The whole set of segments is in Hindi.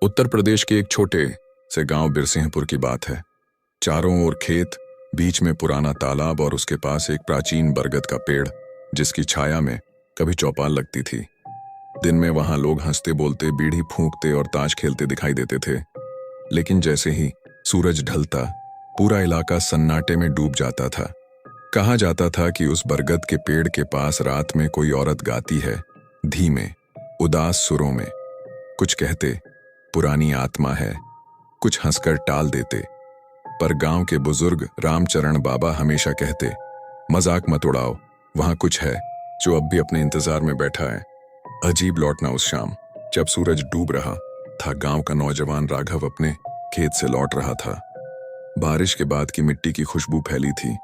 उत्तर प्रदेश के एक छोटे से गांव बिरसिंहपुर की बात है। चारों ओर खेत, बीच में पुराना तालाब और उसके पास एक प्राचीन बरगद का पेड़ जिसकी छाया में कभी चौपाल लगती थी। दिन में वहां लोग हंसते बोलते, बीड़ी फूंकते और ताश खेलते दिखाई देते थे। लेकिन जैसे ही सूरज ढलता, पूरा इलाका सन्नाटे में डूब जाता था। कहा जाता था कि उस बरगद के पेड़ के पास रात में कोई औरत गाती है, धीमे उदास सुरों में। कुछ कहते पुरानी आत्मा है, कुछ हंसकर टाल देते, पर गांव के बुजुर्ग रामचरण बाबा हमेशा कहते, मजाक मत उड़ाओ, वहां कुछ है जो अब भी अपने इंतजार में बैठा है। अजीब लौटना उस शाम, जब सूरज डूब रहा था, गांव का नौजवान राघव अपने खेत से लौट रहा था। बारिश के बाद की मिट्टी की खुशबू फैली थी,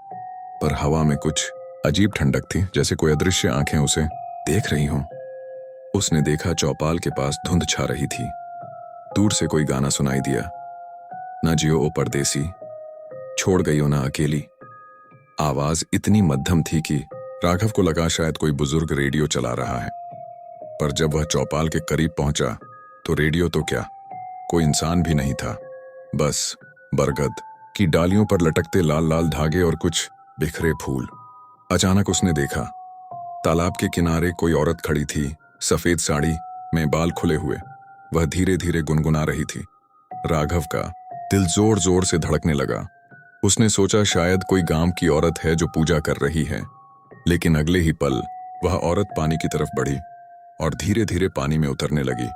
पर हवा में कुछ अजीब ठंडक थी, जैसे कोई अदृश्य आंखें उसे देख रही हों। उसने देखा चौपाल के पास धुंध छा रही थी। दूर से कोई गाना सुनाई दिया, ना जियो ओ परदेसी, छोड़ गई हो ना अकेली। आवाज इतनी मध्यम थी कि राघव को लगा शायद कोई बुजुर्ग रेडियो चला रहा है। पर जब वह चौपाल के करीब पहुंचा तो रेडियो तो क्या, कोई इंसान भी नहीं था। बस बरगद की डालियों पर लटकते लाल लाल धागे और कुछ बिखरे फूल। अचानक उसने देखा, तालाब के किनारे कोई औरत खड़ी थी, सफेद साड़ी में, बाल खुले हुए। वह धीरे धीरे गुनगुना रही थी। राघव का दिल जोर जोर से धड़कने लगा। उसने सोचा शायद कोई गांव की औरत है जो पूजा कर रही है। लेकिन अगले ही पल वह औरत पानी की तरफ बढ़ी और धीरे धीरे पानी में उतरने लगी।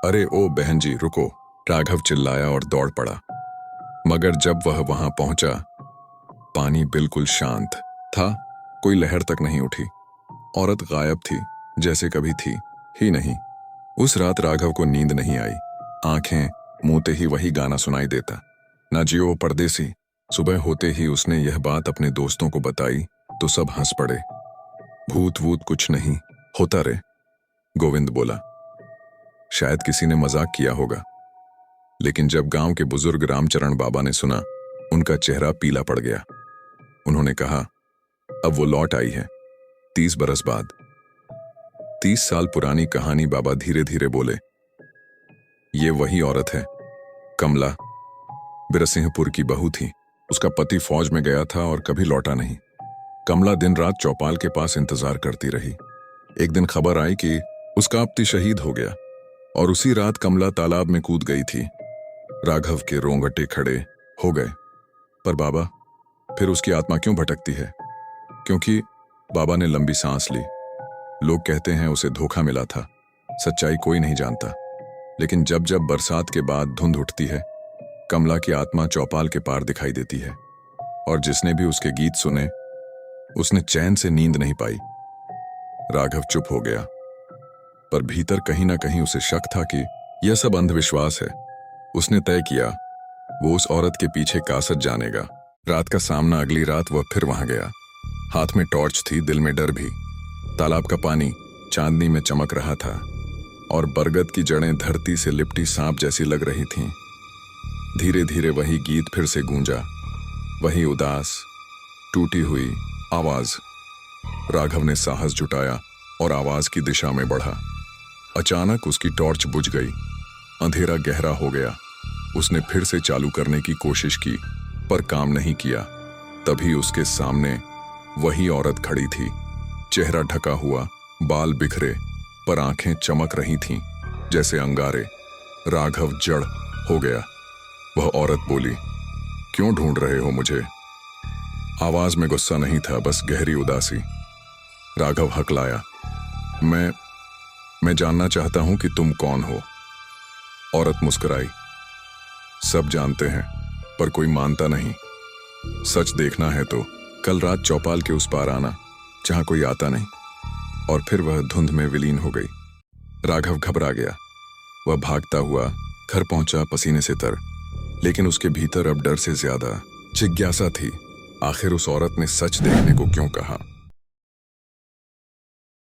अरे ओ बहन जी रुको, राघव चिल्लाया और दौड़ पड़ा। मगर जब वह वहां पहुंचा, पानी बिल्कुल शांत था, कोई लहर तक नहीं उठी। औरत गायब थी, जैसे कभी थी ही नहीं। उस रात राघव को नींद नहीं आई। आंखें मूते ही वही गाना सुनाई देता, ना जियो परदेसी। सुबह होते ही उसने यह बात अपने दोस्तों को बताई तो सब हंस पड़े। भूत वूत कुछ नहीं होता रे, गोविंद बोला। शायद किसी ने मजाक किया होगा। लेकिन जब गांव के बुजुर्ग रामचरण बाबा ने सुना, उनका चेहरा पीला पड़ गया। उन्होंने कहा, अब वो लौट आई है 30 बरस बाद। 30 साल पुरानी कहानी, बाबा धीरे धीरे बोले। ये वही औरत है, कमला। बिरसिंहपुर की बहू थी। उसका पति फौज में गया था और कभी लौटा नहीं। कमला दिन रात चौपाल के पास इंतजार करती रही। एक दिन खबर आई कि उसका पति शहीद हो गया और उसी रात कमला तालाब में कूद गई थी। राघव के रोंगटे खड़े हो गए। पर बाबा, फिर उसकी आत्मा क्यों भटकती है? क्योंकि बाबा ने लंबी सांस ली। लोग कहते हैं उसे धोखा मिला था, सच्चाई कोई नहीं जानता। लेकिन जब जब बरसात के बाद धुंध उठती है, कमला की आत्मा चौपाल के पार दिखाई देती है। और जिसने भी उसके गीत सुने, उसने चैन से नींद नहीं पाई। राघव चुप हो गया, पर भीतर कहीं ना कहीं उसे शक था कि यह सब अंधविश्वास है। उसने तय किया वो उस औरत के पीछे कासत जानेगा। रात का सामना, अगली रात वह फिर वहां गया। हाथ में टॉर्च थी, दिल में डर भी। तालाब का पानी चांदनी में चमक रहा था और बरगद की जड़ें धरती से लिपटी सांप जैसी लग रही थीं। धीरे धीरे वही गीत फिर से गूंजा, वही उदास टूटी हुई आवाज। राघव ने साहस जुटाया और आवाज की दिशा में बढ़ा। अचानक उसकी टॉर्च बुझ गई। अंधेरा गहरा हो गया। उसने फिर से चालू करने की कोशिश की, पर काम नहीं किया। तभी उसके सामने वही औरत खड़ी थी, चेहरा ढका हुआ, बाल बिखरे, पर आंखें चमक रही थीं जैसे अंगारे। राघव जड़ हो गया। वह औरत बोली, क्यों ढूंढ रहे हो मुझे? आवाज में गुस्सा नहीं था, बस गहरी उदासी। राघव हकलाया, मैं जानना चाहता हूं कि तुम कौन हो। औरत मुस्कुराई, सब जानते हैं पर कोई मानता नहीं। सच देखना है तो कल रात चौपाल के उस पार आना, जहां कोई आता नहीं। और फिर वह धुंध में विलीन हो गई। राघव घबरा गया। वह भागता हुआ घर पहुंचा, पसीने से तर। लेकिन उसके भीतर अब डर से ज्यादा जिज्ञासा थी। आखिर उस औरत ने सच देखने को क्यों कहा?